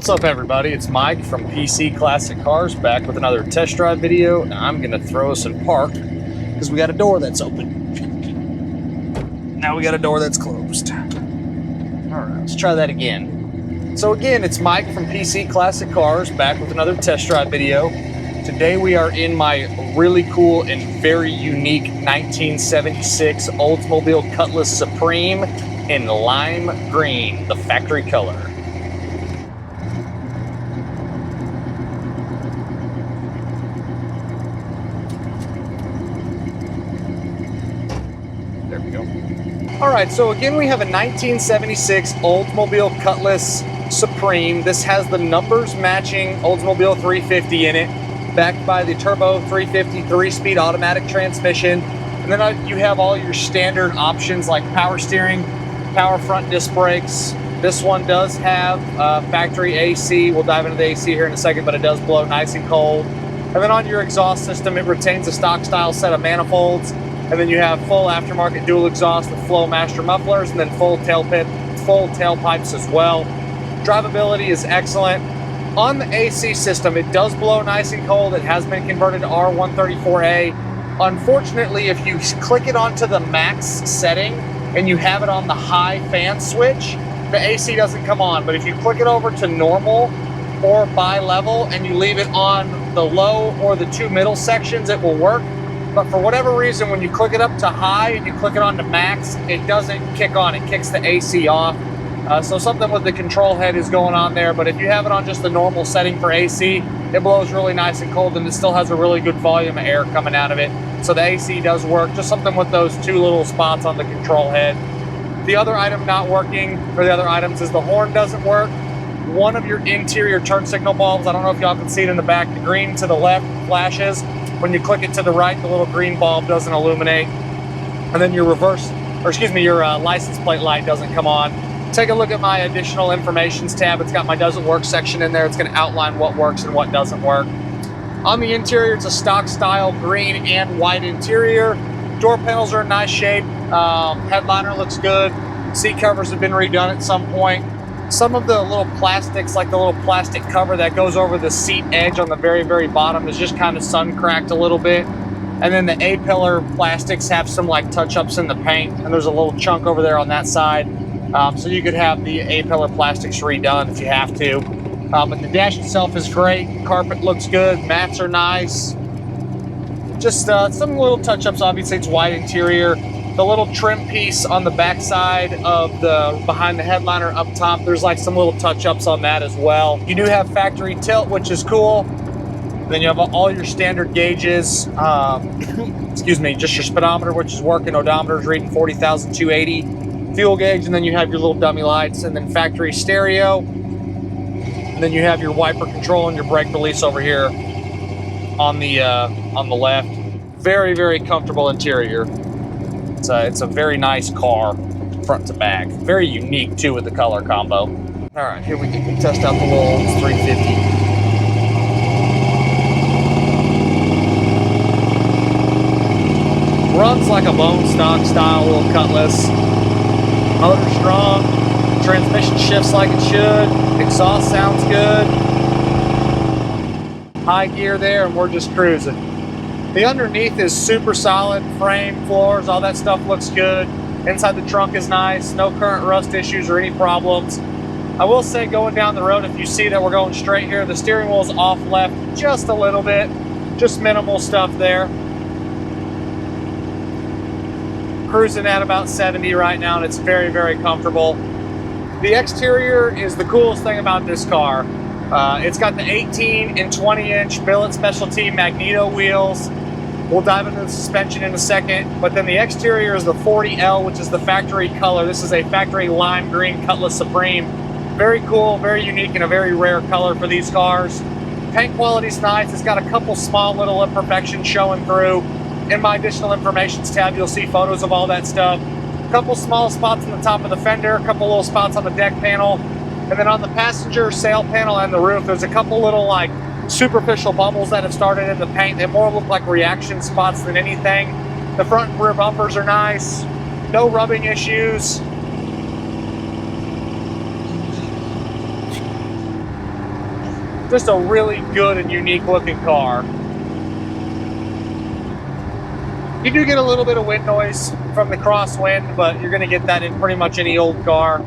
What's up everybody, it's Mike from PC Classic Cars back with another test drive video. Now I'm gonna throw us in park because we got a door that's open. Now we got a door that's closed. Alright, let's try that again. So again, it's Mike from PC Classic Cars back with another test drive video. Today we are in my really cool and very unique 1976 Oldsmobile Cutlass Supreme in lime green, the factory color. There we go. All right, so again, we have a 1976 Oldsmobile Cutlass Supreme. This has the numbers matching Oldsmobile 350 in it, backed by the turbo 350 3-speed automatic transmission. And then you have all your standard options like power steering, power front disc brakes. This one does have factory AC. We'll dive into the AC here in a second, but it does blow nice and cold. And then on your exhaust system, it retains a stock style set of manifolds. And then you have full aftermarket dual exhaust with flow master mufflers, and then full tailpipes as well. Drivability is excellent. On the AC system, it does blow nice and cold. It has been converted to R134A. Unfortunately, if you click it onto the max setting and you have it on the high fan switch, the AC doesn't come on. But if you click it over to normal or bi-level and you leave it on the low or the two middle sections, it will work. But for whatever reason, when you click it up to high and you click it on to max, it doesn't kick on. It kicks the AC off. So something with the control head is going on there. But if you have it on just the normal setting for AC, it blows really nice and cold, and it still has a really good volume of air coming out of it. So the AC does work. Just something with those two little spots on the control head. The other item not working, or the other items, is the horn doesn't work. One of your interior turn signal bulbs, I don't know if y'all can see it in the back, the green to the left flashes. When you click it to the right, the little green bulb doesn't illuminate. And then your your license plate light doesn't come on. Take a look at my additional informations tab. It's got my doesn't work section in there. It's going to outline what works and what doesn't work. On the interior, it's a stock style green and white interior. Door panels are in nice shape. Headliner looks good. Seat covers have been redone at some point. Some of the little plastics, like the little plastic cover that goes over the seat edge on the very, very bottom, is just kind of sun cracked a little bit. And then the A-pillar plastics have some like touch-ups in the paint, and there's a little chunk over there on that side. So you could have the A-pillar plastics redone if you have to. But the dash itself is great. Carpet looks good. Mats are nice. Just some little touch-ups. Obviously, it's white interior. The little trim piece on the back side of behind the headliner up top, there's like some little touch-ups on that as well. You do have factory tilt, which is cool. Then you have all your standard gauges. Excuse me, just your speedometer, which is working. Odometer is reading 40,280. Fuel gauge, and then you have your little dummy lights, and then factory stereo. And then you have your wiper control and your brake release over here on the left. Very, very comfortable interior. It's a very nice car, front to back. Very unique, too, with the color combo. All right, here we can test out the little 350. Runs like a bone stock style little Cutlass. Motor strong. Transmission shifts like it should. Exhaust sounds good. High gear there, and we're just cruising. The underneath is super solid, frame, floors, all that stuff looks good. Inside the trunk is nice, no current rust issues or any problems. I will say, going down the road, if you see that we're going straight here, the steering wheel's off left just a little bit, just minimal stuff there. Cruising at about 70 right now, and it's very, very comfortable. The exterior is the coolest thing about this car. It's got the 18 and 20-inch billet specialty magneto wheels. We'll dive into the suspension in a second, but then the exterior is the 40L, which is the factory color. This is a factory lime green Cutlass Supreme. Very cool, very unique, and a very rare color for these cars. Paint quality's nice. It's got a couple small little imperfections showing through. In my additional informations tab, you'll see photos of all that stuff. A couple small spots on the top of the fender, a couple little spots on the deck panel, and then on the passenger sail panel and the roof, there's a couple little like superficial bubbles that have started in the paint. They more look like reaction spots than anything. The front and rear bumpers are nice. No rubbing issues. Just a really good and unique looking car. You do get a little bit of wind noise from the crosswind, but you're gonna get that in pretty much any old car.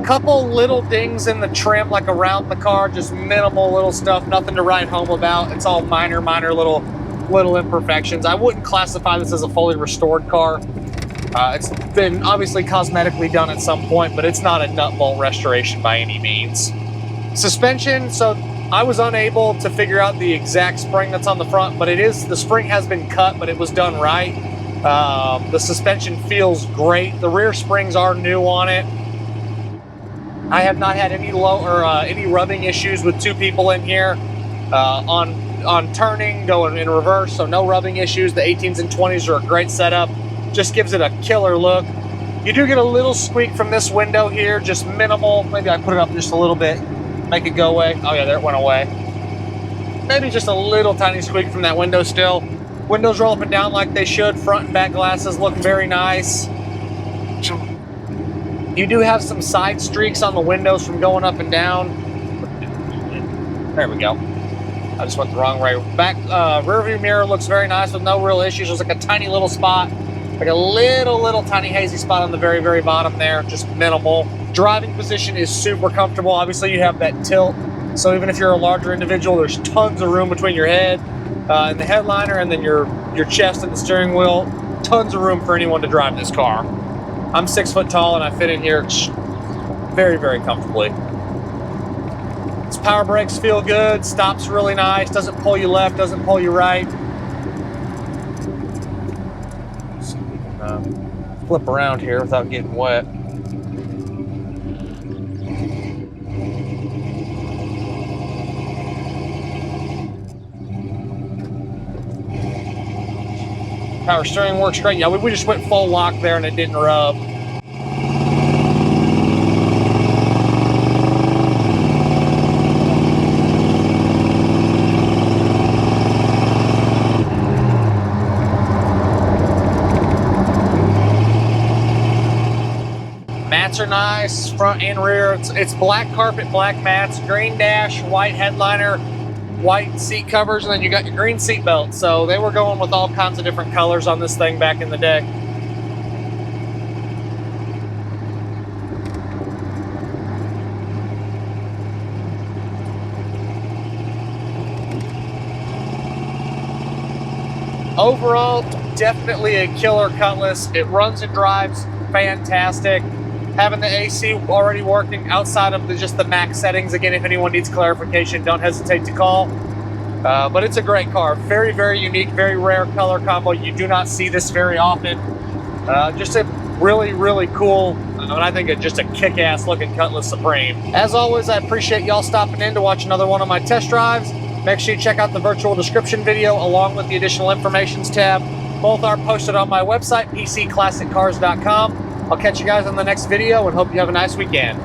Couple little dings in the trim, like around the car, just minimal little stuff, nothing to write home about. It's all minor little imperfections. I wouldn't classify this as a fully restored car. It's been obviously cosmetically done at some point, but it's not a nut bolt restoration by any means. Suspension, so I was unable to figure out the exact spring that's on the front, but the spring has been cut, but it was done right. The suspension feels great. The rear springs are new on it. I have not had any any rubbing issues with two people in here on turning, going in reverse, so no rubbing issues. The 18s and 20s are a great setup. Just gives it a killer look. You do get a little squeak from this window here, just minimal. Maybe I put it up just a little bit, make it go away. Oh yeah, there it went away. Maybe just a little tiny squeak from that window still. Windows roll up and down like they should. Front and back glasses look very nice. You do have some side streaks on the windows from going up and down. There we go. I just went the wrong way. Back rear view mirror looks very nice with no real issues. There's like a tiny little spot, like a little tiny hazy spot on the very bottom there, just minimal. Driving position is super comfortable. Obviously you have that tilt, so even if you're a larger individual, there's tons of room between your head and the headliner, and then your chest and the steering wheel. Tons of room for anyone to drive this car. I'm 6 foot tall and I fit in here very comfortably. Its power brakes feel good, stops really nice, doesn't pull you left, doesn't pull you right. Let's see if we can flip around here without getting wet. Power steering works great. Yeah, we just went full lock there and it didn't rub. Mats are nice, front and rear. It's black carpet, black mats, green dash, white headliner, white seat covers, and then you got your green seat belt. So they were going with all kinds of different colors on this thing back in the day. Overall, definitely a killer Cutlass. It runs and drives fantastic. Having the AC already working outside of just the max settings. Again, if anyone needs clarification, don't hesitate to call. But it's a great car. Very unique, very rare color combo. You do not see this very often. Just a really cool, and I think just a kick-ass looking Cutlass Supreme. As always, I appreciate y'all stopping in to watch another one of my test drives. Make sure you check out the virtual description video along with the additional informations tab. Both are posted on my website, pcclassiccars.com. I'll catch you guys on the next video and hope you have a nice weekend.